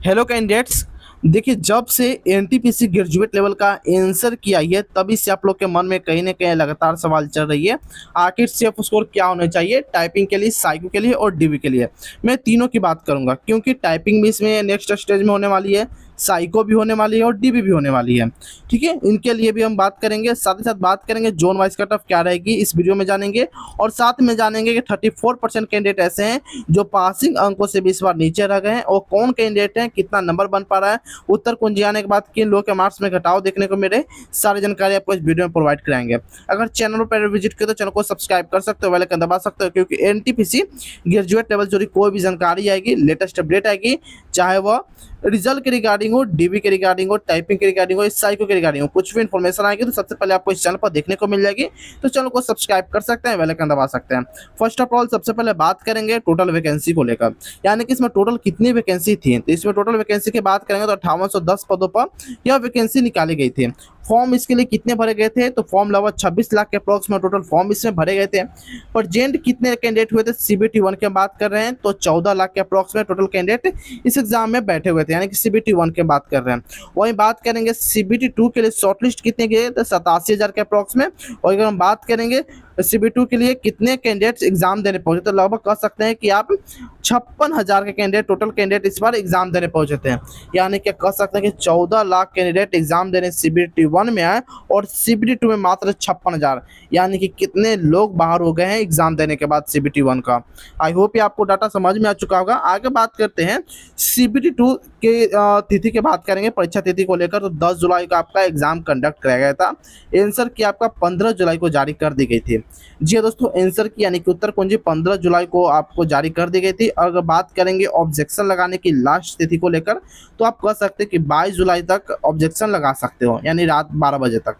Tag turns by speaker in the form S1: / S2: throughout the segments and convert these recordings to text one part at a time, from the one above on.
S1: Hello candidates. देखिए, जब से एनटीपीसी ग्रेजुएट लेवल का आंसर किया है तभी से आप लोग के मन में कहीं ना कहीं लगातार सवाल चल रही है। आखिर सेफ स्कोर क्या होना चाहिए टाइपिंग के लिए, साइको के लिए और डीबी के लिए। मैं तीनों की बात करूंगा क्योंकि टाइपिंग भी इसमें नेक्स्ट स्टेज में होने वाली है, साइको भी होने वाली है और डीबी भी होने वाली है। ठीक है, इनके लिए भी हम बात करेंगे, साथ ही साथ बात करेंगे जोन वाइज कट ऑफ क्या रहेगी इस वीडियो में जानेंगे। और साथ में जानेंगे कि 34% कैंडिडेट ऐसे हैं जो पासिंग अंकों से भी इस बार नीचे रह गए हैं और कौन कैंडिडेट हैं, कितना नंबर बन पा रहा है, उत्तर कुंजी आने के बाद किन लोगों के मार्क्स में घटाव देखने को मिले, सारी जानकारी आपको इस वीडियो में प्रोवाइड कराएंगे। अगर चैनल पर विजिट किया तो चैनल को सब्सक्राइब कर सकते हो, बेल आइकन दबा सकते हो, क्योंकि एनटीपीसी ग्रेजुएट लेवल जो कोई भी जानकारी आएगी, लेटेस्ट अपडेट आएगी, चाहे वह रिजल्ट के रिगार्डिंग हो, डीबी के रिगार्डिंग हो, टाइपिंग के रिगार्डिंग हो, साइको के रिगार्डिंग हो, कुछ भी इन्फॉर्मेशन आएगी तो सबसे पहले आपको इस चैनल पर देखने को मिल जाएगी। तो चैनल को सब्सक्राइब कर सकते हैं, बेल आइकन दबा सकते हैं। फर्स्ट ऑफ ऑल सबसे पहले बात करेंगे टोटल वैकेंसी को लेकर, यानी कि इसमें टोटल कितनी वैकेंसी थी। तो इसमें टोटल वैकेंसी की बात करेंगे तो 5810 पदों पर यह वैकेंसी निकाली गई थी। फॉर्म इसके लिए कितने भरे गए थे, तो फॉर्म लगभग 26 लाख के अप्रॉक्स में टोटल फॉर्म इसमें भरे गए थे। प्रेजेंट कितने कैंडिडेट हुए थे, सीबीटी 1 की बात कर रहे हैं तो 14 लाख के अप्रॉक्स में टोटल कैंडिडेट इस एग्जाम में बैठे हुए थे, यानी कि सीबीटी 1 की बात कर रहे हैं। वहीं बात करेंगे सीबीटी 2 के लिए शॉर्टलिस्ट कितने गए तो 87,000 के अप्रॉक्स में। और अगर हम बात करेंगे सीबी2 के लिए कितने कैंडिडेट्स एग्जाम देने पहुंचे, तो लगभग कह सकते हैं कि आप 56,000 के कैंडिडेट टोटल कैंडिडेट इस बार एग्जाम देने पहुंचे थे। यानी कि कह सकते हैं कि 14 लाख कैंडिडेट एग्जाम देने सीबीटी 1 में आए और सीबीटी 2 में मात्र 56,000, यानी कि कितने लोग बाहर हो गए हैं एग्जाम देने के बाद सीबीटी 1 का। आई होप ये आपको डाटा समझ में आ चुका होगा। आगे बात करते हैं सीबीटी 2 के तिथि की बात करेंगे, परीक्षा तिथि को लेकर। तो 10 जुलाई को आपका एग्जाम कंडक्ट कराया गया था। आंसर की आपका 15 जुलाई को जारी कर दी गई थी। जी हाँ दोस्तों, आंसर की यानी कि उत्तर कुंजी 15 जुलाई को आपको जारी कर दी गई थी। अगर बात करेंगे ऑब्जेक्शन लगाने की लास्ट तिथि को लेकर, तो आप कह सकते हैं कि 22 जुलाई तक ऑब्जेक्शन लगा सकते हो, यानी रात 12 बजे तक।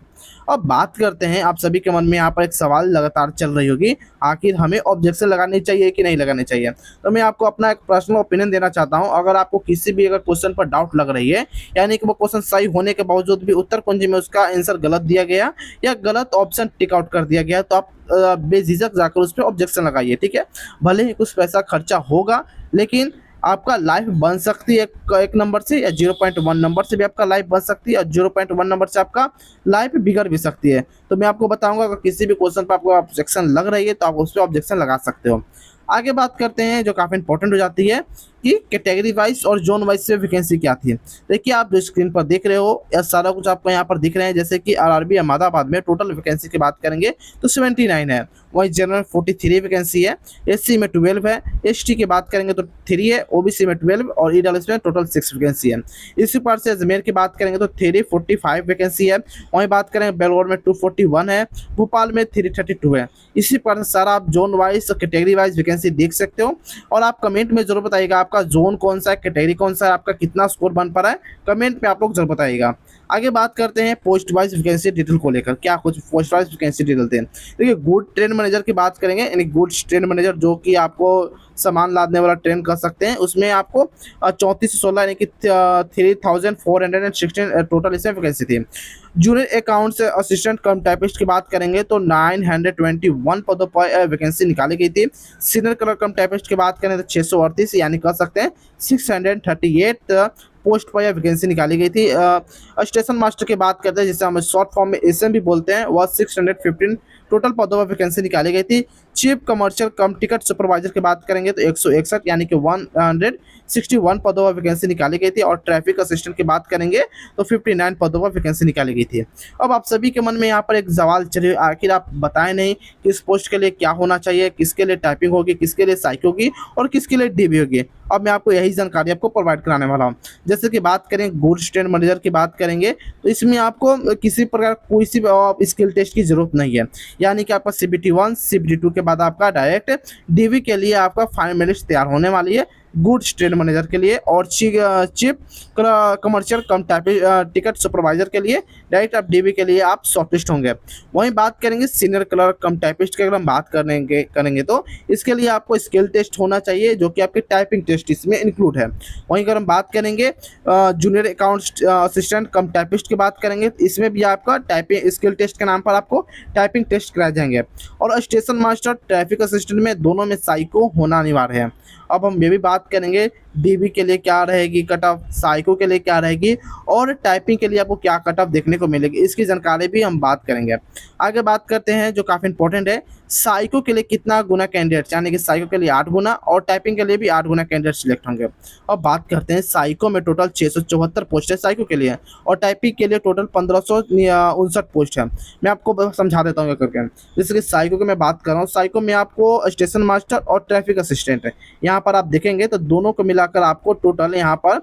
S1: अब बात करते हैं, आप सभी के मन में यहाँ पर एक सवाल लगातार चल रही होगी, आखिर हमें ऑब्जेक्शन लगानी चाहिए कि नहीं लगानी चाहिए। तो मैं आपको अपना एक पर्सनल ओपिनियन देना चाहता हूँ। अगर आपको किसी भी अगर क्वेश्चन पर डाउट लग रही है, यानी कि वो क्वेश्चन सही होने के बावजूद भी उत्तर कुंजी में उसका आंसर गलत दिया गया या गलत ऑप्शन टिक आउट कर दिया गया, तो आप बेझिझक जाकर उस पर ऑब्जेक्शन लगाइए। ठीक है, भले ही कुछ पैसा खर्चा होगा, लेकिन आपका लाइफ बन सकती है एक नंबर से, या 0.1 नंबर से भी आपका लाइफ बन सकती है, और 0.1 नंबर से आपका लाइफ बिगड़ भी सकती है। तो मैं आपको बताऊंगा, अगर किसी भी क्वेश्चन पर आपको ऑब्जेक्शन लग रही है तो आप उस पर ऑब्जेक्शन लगा सकते हो। आगे बात करते हैं जो काफ़ी इंपॉर्टेंट हो जाती है कि कैटेगरी वाइज और जोन वाइज से वैकेंसी क्या थी। देखिए, आप जो स्क्रीन पर देख रहे हो यह सारा कुछ आपको यहाँ पर दिख रहे हैं। जैसे कि आरआरबी अहमदाबाद में टोटल वैकेंसी की बात करेंगे तो 79 है। वहीं जनरल 43 वैकेंसी है, एससी में 12 है, एसटी की बात करेंगे तो 3 है, ओबीसी में 12 और ईडब्ल्यूएस में टोटल 6 वैकेंसी है। इसी प्रकार से अजमेर की बात करेंगे तो 345 वैकेंसी है। वहीं बात करेंगे बेलगौर में 241 है, भोपाल में 332 है। इसी प्रकार से सारा आप zone wise category wise vacancy देख सकते हो। और आप कमेंट में जरूर बताइएगा आपका जोन कौन सा है, कैटेगरी कौन सा है, आपका कितना स्कोर बन पा रहा है, कमेंट पे आप लोग जरूर बताइएगा। आगे बात करते हैं पोस्ट वाइज वैकेंसी डिटेल को लेकर, क्या कुछ पोस्ट वाइज वैकेंसी डिटेल थे। देखिए, गुड ट्रेन मैनेजर की बात करेंगे, यानी गुड ट्रेन मैनेजर जो कि आपको सामान लादने वाला ट्रेन कर सकते हैं, उसमें आपको 34 से 16 यानी कि 3416 टोटल इसमें वैकेंसी थी। जूनियर अकाउंट्स असिस्टेंट कम टाइपिस्ट की बात करेंगे तो 921 पदों पर वैकेंसी निकाली गई थी। सीनियर कलर कम टाइपिस्ट की बात करें तो 638 यानी कह सकते हैं 638 पोस्ट पर यह वैकेंसी निकाली गई थी। स्टेशन मास्टर की बात करते हैं, जिसे हम शॉर्ट फॉर्म में एसएम भी बोलते हैं, वह 615 टोटल पदों पर वैकेंसी निकाली गई थी। चीफ कमर्शियल कम टिकट सुपरवाइजर की बात करेंगे तो 161 यानी कि 161 पदों पर वैकेंसी निकाली गई थी। और ट्रैफिक असिस्टेंट की बात करेंगे तो 59 पदों पर वैकेंसी निकाली गई थी। अब आप सभी के मन में यहाँ पर एक सवाल चले, आखिर आप बताएं नहीं किस पोस्ट के लिए क्या होना चाहिए, किसके लिए टाइपिंग होगी, किसके लिए साइको होगी और किसके लिए डीबी होगी। अब मैं आपको यही जानकारी आपको प्रोवाइड कराने वाला हूँ। जैसे कि बात करें गुड्स ट्रेन मैनेजर की बात करेंगे तो इसमें आपको किसी प्रकार कोई सी स्किल टेस्ट की जरूरत नहीं है, यानी कि आपका सीबीटी 1 सीबीटी 2 के बाद आपका डायरेक्ट डीवी के लिए आपका फाइनल लिस्ट तैयार होने वाली है गुड्स ट्रेन मैनेजर के लिए। और चीफ कमर्शियल कम टिकट सुपरवाइजर के लिए डायरेक्ट आप डीबी के लिए आप शॉर्टलिस्ट होंगे। वहीं बात करेंगे सीनियर क्लर्क कम टाइपिस्ट की, अगर हम बात करेंगे तो इसके लिए आपको स्किल टेस्ट होना चाहिए, जो कि आपके टाइपिंग टेस्ट इसमें इंक्लूड है। वहीं अगर हम बात करेंगे जूनियर अकाउंट असिस्टेंट कम टाइपिस्ट की बात करेंगे तो इसमें भी आपका टाइपिंग स्किल टेस्ट के नाम पर आपको टाइपिंग टेस्ट कराए जाएंगे। और स्टेशन मास्टर ट्रैफिक असिस्टेंट में दोनों में साइको होना अनिवार्य है। अब हम ये भी बात करेंगे डीबी के लिए क्या रहेगी कट ऑफ, साइको के लिए क्या रहेगी, और टाइपिंग के लिए आपको क्या कट ऑफ देखने को मिलेगी, इसकी जानकारी भी हम बात करेंगे। आगे बात करते हैं जो काफ़ी इंपॉर्टेंट है, साइको के लिए कितना गुना कैंडिडेट, यानी कि साइको के लिए 8 गुना और टाइपिंग के लिए भी 8 गुना कैंडिडेट सिलेक्ट होंगे। और बात करते हैं साइको में टोटल 674 पोस्ट है साइको के लिए, और टाइपिंग के लिए टोटल 1559 पोस्ट है। मैं आपको समझा देता हूँ करके। जैसे कि साइको की मैं बात कर रहा हूँ, साइको में आपको स्टेशन मास्टर और ट्रैफिक असिस्टेंट है, यहाँ पर आप देखेंगे तो दोनों को मिलाकर आपको टोटल यहाँ पर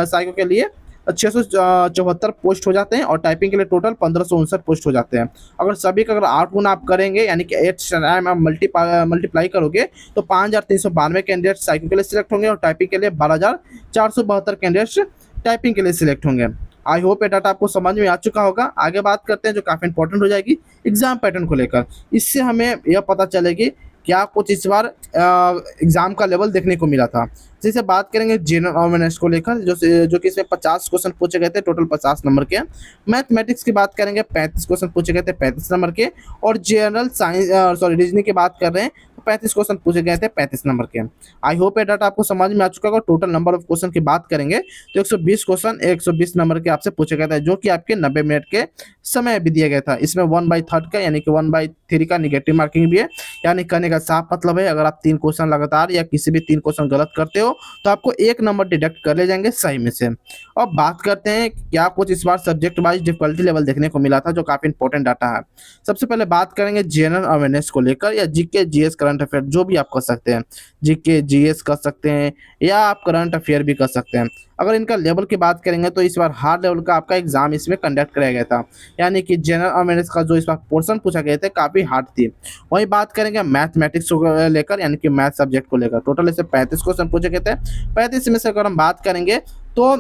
S1: साइको के लिए 674 पोस्ट हो जाते हैं, और टाइपिंग के लिए टोटल 1559 पोस्ट हो जाते हैं। अगर सभी का अगर 8 गुना आप करेंगे, यानी कि 8 टाइम आप मल्टीप्लाई करोगे, तो 5392 कैंडिडेट साइको के लिए सिलेक्ट होंगे, और टाइपिंग के लिए 12472 कैंडिडेट्स टाइपिंग के लिए सिलेक्ट होंगे। आई होप ये डाटा आपको समझ में आ चुका होगा। आगे बात करते हैं जो काफ़ी इंपॉर्टेंट हो जाएगी एग्जाम पैटर्न को लेकर। इससे हमें यह पता चलेगी क्या कुछ इस बार एग्जाम का लेवल देखने को मिला था। जैसे बात करेंगे जनरल अवेयरनेस को लेकर, जो कि इसमें 50 क्वेश्चन पूछे गए थे, टोटल 50 नंबर के। मैथमेटिक्स की बात करेंगे 35 क्वेश्चन पूछे गए थे, 35 नंबर के। और जनरल साइंस रीजनिंग की बात कर रहे हैं, 35 क्वेश्चन पूछे गए थे, 35 नंबर के। आई होप ये डाटा आपको समझ में आ चुका होगा। टोटल नंबर ऑफ क्वेश्चन की बात करेंगे तो 120 क्वेश्चन 120 नंबर के आपसे पूछे गए थे, जो कि आपके 90 मिनट के समय भी दिया गया था। इसमें 1/3 का, यानी कि 1/3 का निगेटिव मार्किंग भी है। यानी कहने का साफ मतलब है, अगर आप 3 क्वेश्चन लगातार या किसी भी 3 क्वेश्चन गलत करते हो तो आपको 1 नंबर डिडक्ट कर ले जाएंगे सही में से। अब बात करते हैं क्या कुछ इस बार सब्जेक्ट वाइज डिफिकल्टी लेवल देखने को मिला था, जो काफी इंपॉर्टेंट डाटा है। सबसे पहले बात करेंगे जनरल अवेयरनेस को लेकर, या जीके जीएस करंट अफेयर, जो भी आप कर सकते हैं। जीके जीएस कर सकते हैं, या आप करंट अफेयर भी कर सकते हैं। अगर इनका लेवल की बात करेंगे तो इस बार हार्ड लेवल का आपका एग्जाम इसमें कंडक्ट कराया गया था, यानी कि जनरल अवेयरनेस का जो इस बार पोर्शन पूछा गया था काफी हार्ड थी। वही बात करेंगे मैथमेटिक्स को लेकर, यानी कि मैथ सब्जेक्ट को लेकर, टोटल इसे 35 क्वेश्चन पूछे गए थे। 35 में से अगर हम बात करेंगे तो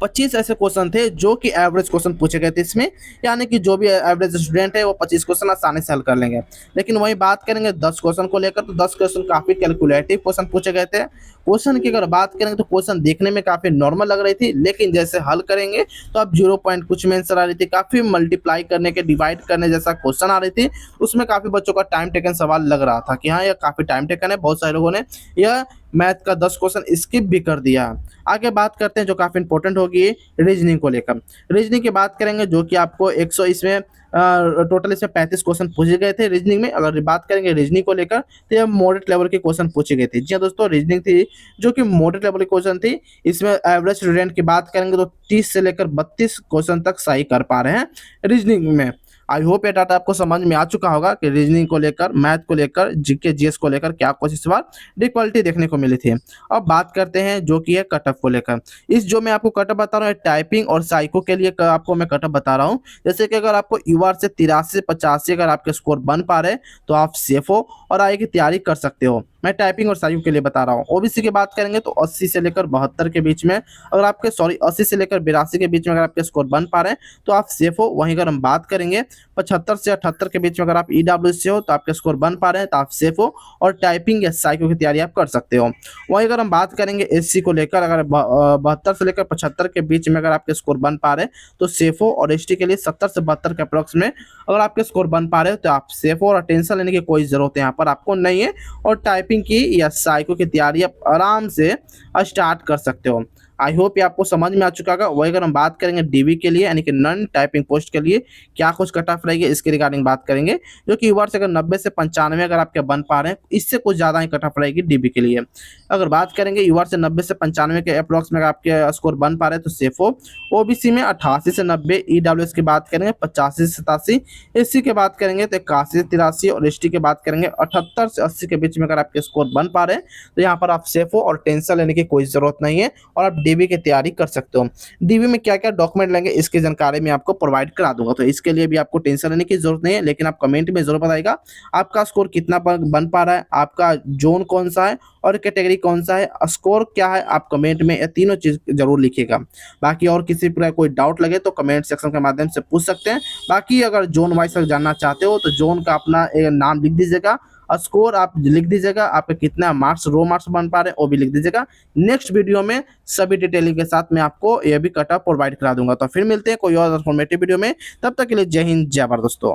S1: 25 ऐसे क्वेश्चन थे जो कि एवरेज क्वेश्चन पूछे गए थे इसमें, यानी कि जो भी एवरेज स्टूडेंट है वो 25 क्वेश्चन आसानी से हल कर लेंगे। लेकिन वही बात करेंगे 10 क्वेश्चन को लेकर, तो 10 क्वेश्चन काफी कैलकुलेटिव क्वेश्चन पूछे गए थे। क्वेश्चन की अगर बात करेंगे तो क्वेश्चन देखने में काफी नॉर्मल लग रही थी, लेकिन जैसे हल करेंगे तो अब 0 पॉइंट कुछ में आंसर आ रही थी, काफी मल्टीप्लाई करने के, डिवाइड करने जैसा क्वेश्चन आ रही थी। उसमें काफी बच्चों का टाइम टेकन सवाल लग रहा था कि हाँ, यह काफी टाइम टेकन है। बहुत सारे लोगों ने यह मैथ का 10 क्वेश्चन स्किप भी कर दिया। आगे बात करते हैं जो काफी इंपॉर्टेंट होगी रीजनिंग को लेकर। रीजनिंग की बात करेंगे जो कि आपको 100 इसमें टोटल इसमें 35 क्वेश्चन पूछे गए थे रीजनिंग में। अगर बात करेंगे रीजनिंग को लेकर तो यह मॉडरेट लेवल के क्वेश्चन पूछे गए थे। जी हाँ दोस्तों, रीजनिंग थी जो कि मॉडरेट लेवल के क्वेश्चन थी। इसमें एवरेज स्टूडेंट की बात करेंगे तो 30 से लेकर 32 क्वेश्चन तक सही कर पा रहे हैं रीजनिंग में। आई होप ये डाटा आपको समझ में आ चुका होगा कि रीजनिंग को लेकर, मैथ को लेकर, जीके जीएस को लेकर क्या कुछ इस बार डिफिकल्टी देखने को मिली थी। अब बात करते हैं जो कि है कटअप को लेकर। इस जो मैं आपको कटअप बता रहा हूँ टाइपिंग और साइको के लिए आपको मैं कटअप बता रहा हूँ। जैसे कि अगर आपको यूआर से 83 से 85 अगर आपके स्कोर बन पा रहे तो आप सेफ हो और आगे की तैयारी कर सकते हो। मैं टाइपिंग और साइको के लिए बता रहा हूँ। ओबीसी की बात करेंगे तो 80 से लेकर 72 के बीच में, अगर आपके 80 से लेकर 82 के बीच में अगर आपके स्कोर बन पा रहे हैं तो आप सेफ हो। वहीं अगर हम बात करेंगे 75 से 78 के बीच में अगर आप ईडब्ल्यूएस से हो तो आपके स्कोर बन पा रहे हैं तो आप सेफ हो और टाइपिंग या साइको की तैयारी आप कर सकते हो। वहीं अगर हम बात करेंगे एससी को लेकर, अगर 72 से लेकर 75 के बीच में अगर आपके स्कोर बन पा रहे हैं तो सेफ हो, और एसटी के लिए 70 से 72 के अप्रोक्स में अगर आपके स्कोर बन पा रहे हो तो आप सेफ हो और टेंशन लेने की कोई जरूरत यहाँ पर आपको नहीं है। और टाइपिंग की या साइको की तैयारी आप आराम से स्टार्ट कर सकते हो। आई होप ये आपको समझ में आ चुका होगा। वही अगर हम बात करेंगे डीबी के लिए, यानी कि नॉन टाइपिंग पोस्ट के लिए क्या कुछ कट ऑफ रहेगी इसके रिगार्डिंग बात करेंगे, जो कि यूआर से अगर 90 से 95 अगर आपके बन पा रहे हैं, इससे कुछ ज़्यादा ही कट ऑफ रहेगी डीबी के लिए। अगर बात करेंगे यूआर से 90 से 95 के अप्रोक्स में अगर आपके स्कोर बन पा रहे हैं तो सेफ हो। ओबीसी में 88 से 90, ईडब्ल्यूएस की बात करेंगे 85 से 87, एससी की बात करेंगे तो 81 से 83 और एसटी की बात करेंगे 78 से 80 के बीच में अगर आपके स्कोर बन पा रहे हैं तो यहाँ पर आप सेफ हो और टेंशन लेने की कोई जरूरत नहीं है और आप डीबी की तैयारी कर सकते हो। डीबी में क्या क्या डॉक्यूमेंट लेंगे इसकी जानकारी मैं आपको प्रोवाइड करा दूंगा, तो इसके लिए भी आपको टेंशन लेने की जरूरत नहीं है। लेकिन आप कमेंट में जरूर बताइएगा आपका स्कोर कितना बन पा रहा है, आपका जोन कौन सा है और कैटेगरी कौन सा है, स्कोर क्या है, आप कमेंट में ये तीनों चीज जरूर लिखिएगा। बाकी और किसी प्रकार कोई डाउट लगे तो कमेंट सेक्शन के माध्यम से पूछ सकते हैं। बाकी अगर जोन वाइज जानना चाहते हो तो जोन का अपना एक नाम लिख दीजिएगा, स्कोर आप लिख दीजिएगा, आपके कितना मार्क्स रो मार्क्स बन पा रहे हैं वो भी लिख दीजिएगा। नेक्स्ट वीडियो में सभी डिटेलिंग के साथ मैं आपको ये भी कट ऑफ प्रोवाइड करा दूंगा। तो फिर मिलते हैं कोई और इन्फॉर्मेटिव वीडियो में, तब तक के लिए जय हिंद जय भारत दोस्तों।